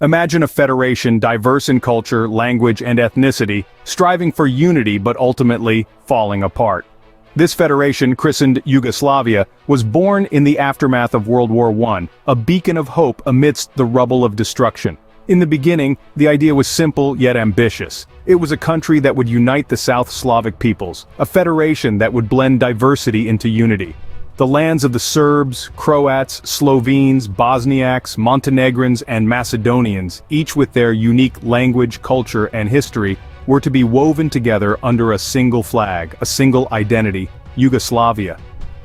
Imagine a federation diverse in culture, language, and ethnicity, striving for unity but ultimately falling apart. This federation, christened Yugoslavia, was born in the aftermath of World War I, a beacon of hope amidst the rubble of destruction. In the beginning, the idea was simple yet ambitious. It was a country that would unite the South Slavic peoples, a federation that would blend diversity into unity. The lands of the Serbs, Croats, Slovenes, Bosniaks, Montenegrins, and Macedonians, each with their unique language, culture, and history, were to be woven together under a single flag, a single identity, Yugoslavia.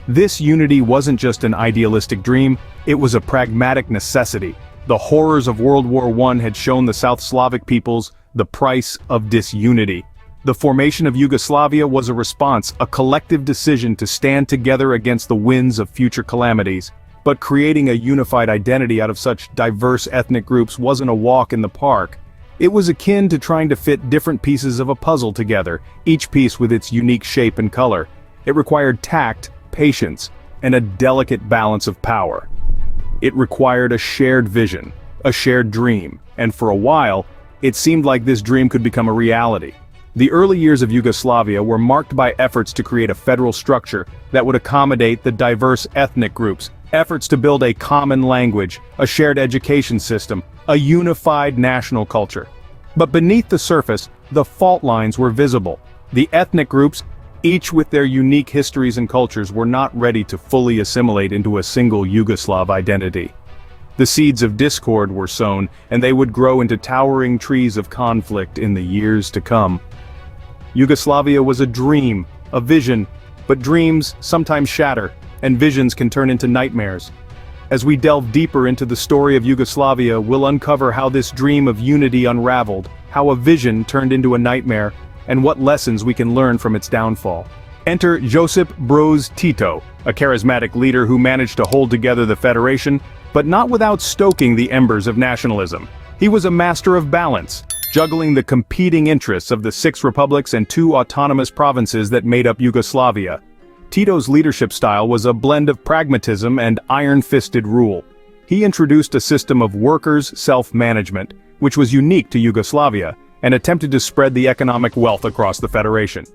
This unity wasn't just an idealistic dream, it was a pragmatic necessity. The horrors of World War I had shown the South Slavic peoples the price of disunity. The formation of Yugoslavia was a response, a collective decision to stand together against the winds of future calamities. But creating a unified identity out of such diverse ethnic groups wasn't a walk in the park. It was akin to trying to fit different pieces of a puzzle together, each piece with its unique shape and color. It required tact, patience, and a delicate balance of power. It required a shared vision, a shared dream, and for a while, it seemed like this dream could become a reality. The early years of Yugoslavia were marked by efforts to create a federal structure that would accommodate the diverse ethnic groups, efforts to build a common language, a shared education system, a unified national culture. But beneath the surface, the fault lines were visible. The ethnic groups, each with their unique histories and cultures, were not ready to fully assimilate into a single Yugoslav identity. The seeds of discord were sown, and they would grow into towering trees of conflict in the years to come. Yugoslavia was a dream, a vision, but dreams sometimes shatter, and visions can turn into nightmares. As we delve deeper into the story of Yugoslavia, we'll uncover how this dream of unity unraveled, how a vision turned into a nightmare, and what lessons we can learn from its downfall. Enter Josip Broz Tito, a charismatic leader who managed to hold together the federation, but not without stoking the embers of nationalism. He was a master of balance, juggling the competing interests of the 6 republics and 2 autonomous provinces that made up Yugoslavia. Tito's leadership style was a blend of pragmatism and iron-fisted rule. He introduced a system of workers' self-management, which was unique to Yugoslavia, and attempted to spread the economic wealth across the federation.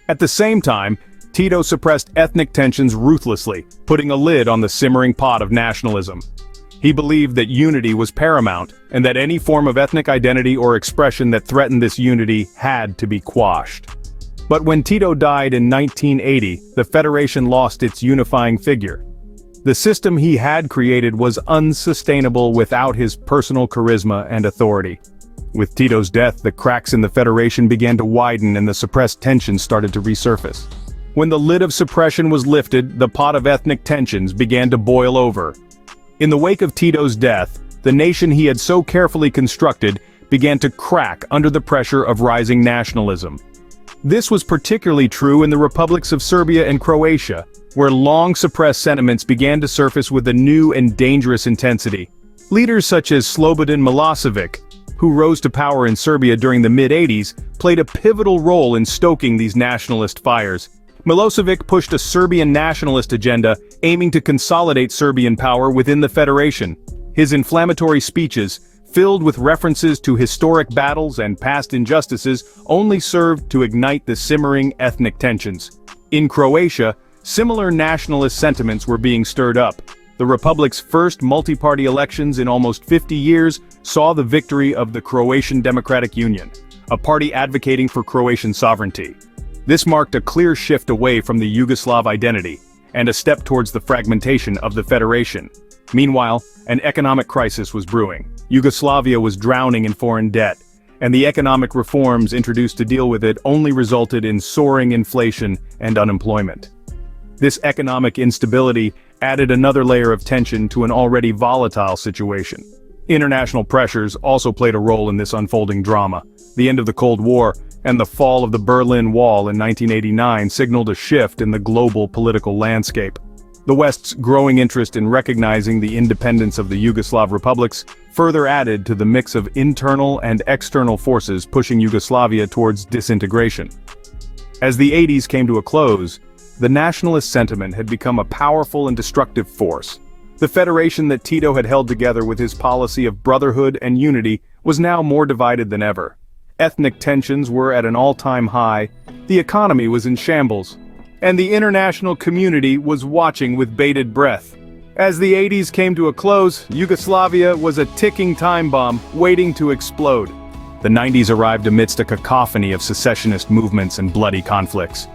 At the same time, Tito suppressed ethnic tensions ruthlessly, putting a lid on the simmering pot of nationalism. He believed that unity was paramount, and that any form of ethnic identity or expression that threatened this unity had to be quashed. But when Tito died in 1980, the Federation lost its unifying figure. The system he had created was unsustainable without his personal charisma and authority. With Tito's death, the cracks in the Federation began to widen and the suppressed tensions started to resurface. When the lid of suppression was lifted, the pot of ethnic tensions began to boil over. In the wake of Tito's death, the nation he had so carefully constructed began to crack under the pressure of rising nationalism. This was particularly true in the republics of Serbia and Croatia, where long-suppressed sentiments began to surface with a new and dangerous intensity. Leaders such as Slobodan Milosevic, who rose to power in Serbia during the mid-80s, played a pivotal role in stoking these nationalist fires. Milosevic pushed a Serbian nationalist agenda aiming to consolidate Serbian power within the federation. His inflammatory speeches, filled with references to historic battles and past injustices, only served to ignite the simmering ethnic tensions. In Croatia, similar nationalist sentiments were being stirred up. The republic's first multi-party elections in almost 50 years saw the victory of the Croatian Democratic Union, a party advocating for Croatian sovereignty. This marked a clear shift away from the Yugoslav identity, and a step towards the fragmentation of the federation. Meanwhile, an economic crisis was brewing. Yugoslavia was drowning in foreign debt, and the economic reforms introduced to deal with it only resulted in soaring inflation and unemployment. This economic instability added another layer of tension to an already volatile situation. International pressures also played a role in this unfolding drama. The end of the Cold War and the fall of the Berlin Wall in 1989 signaled a shift in the global political landscape. The West's growing interest in recognizing the independence of the Yugoslav republics further added to the mix of internal and external forces pushing Yugoslavia towards disintegration. As the 80s came to a close, the nationalist sentiment had become a powerful and destructive force. The federation that Tito had held together with his policy of brotherhood and unity was now more divided than ever. Ethnic tensions were at an all-time high, the economy was in shambles, and the international community was watching with bated breath. As the 80s came to a close, Yugoslavia was a ticking time bomb waiting to explode. The 90s arrived amidst a cacophony of secessionist movements and bloody conflicts.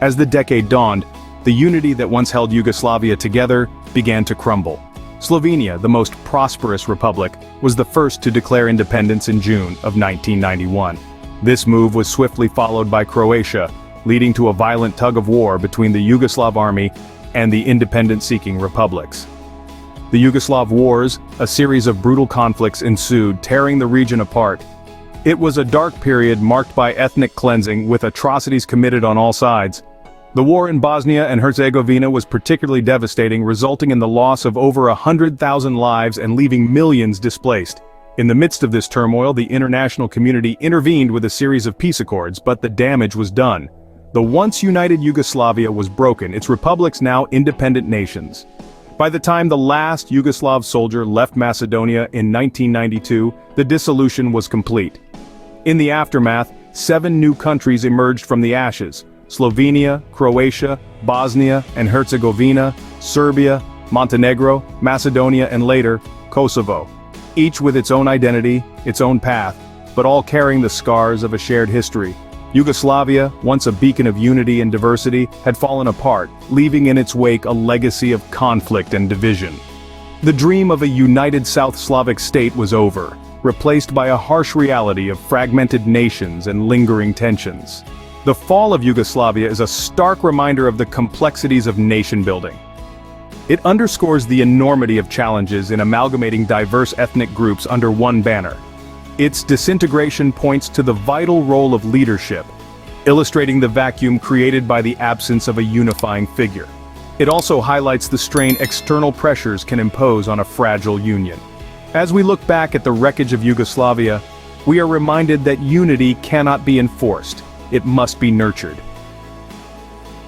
As the decade dawned, the unity that once held Yugoslavia together began to crumble. Slovenia, the most prosperous republic, was the first to declare independence in June of 1991. This move was swiftly followed by Croatia, leading to a violent tug-of-war between the Yugoslav army and the independence-seeking republics. The Yugoslav Wars, a series of brutal conflicts ensued, tearing the region apart. It was a dark period marked by ethnic cleansing with atrocities committed on all sides. The war in Bosnia and Herzegovina was particularly devastating, resulting in the loss of over 100,000 lives and leaving millions displaced. In the midst of this turmoil, the international community intervened with a series of peace accords, but the damage was done. The once united Yugoslavia was broken, its republics now independent nations. By the time the last Yugoslav soldier left Macedonia in 1992, the dissolution was complete. In the aftermath, 7 new countries emerged from the ashes: Slovenia, Croatia, Bosnia and Herzegovina, Serbia, Montenegro, Macedonia and later, Kosovo. Each with its own identity, its own path, but all carrying the scars of a shared history. Yugoslavia, once a beacon of unity and diversity, had fallen apart, leaving in its wake a legacy of conflict and division. The dream of a united South Slavic state was over, replaced by a harsh reality of fragmented nations and lingering tensions. The fall of Yugoslavia is a stark reminder of the complexities of nation-building. It underscores the enormity of challenges in amalgamating diverse ethnic groups under one banner. Its disintegration points to the vital role of leadership, illustrating the vacuum created by the absence of a unifying figure. It also highlights the strain external pressures can impose on a fragile union. As we look back at the wreckage of Yugoslavia, we are reminded that unity cannot be enforced. It must be nurtured.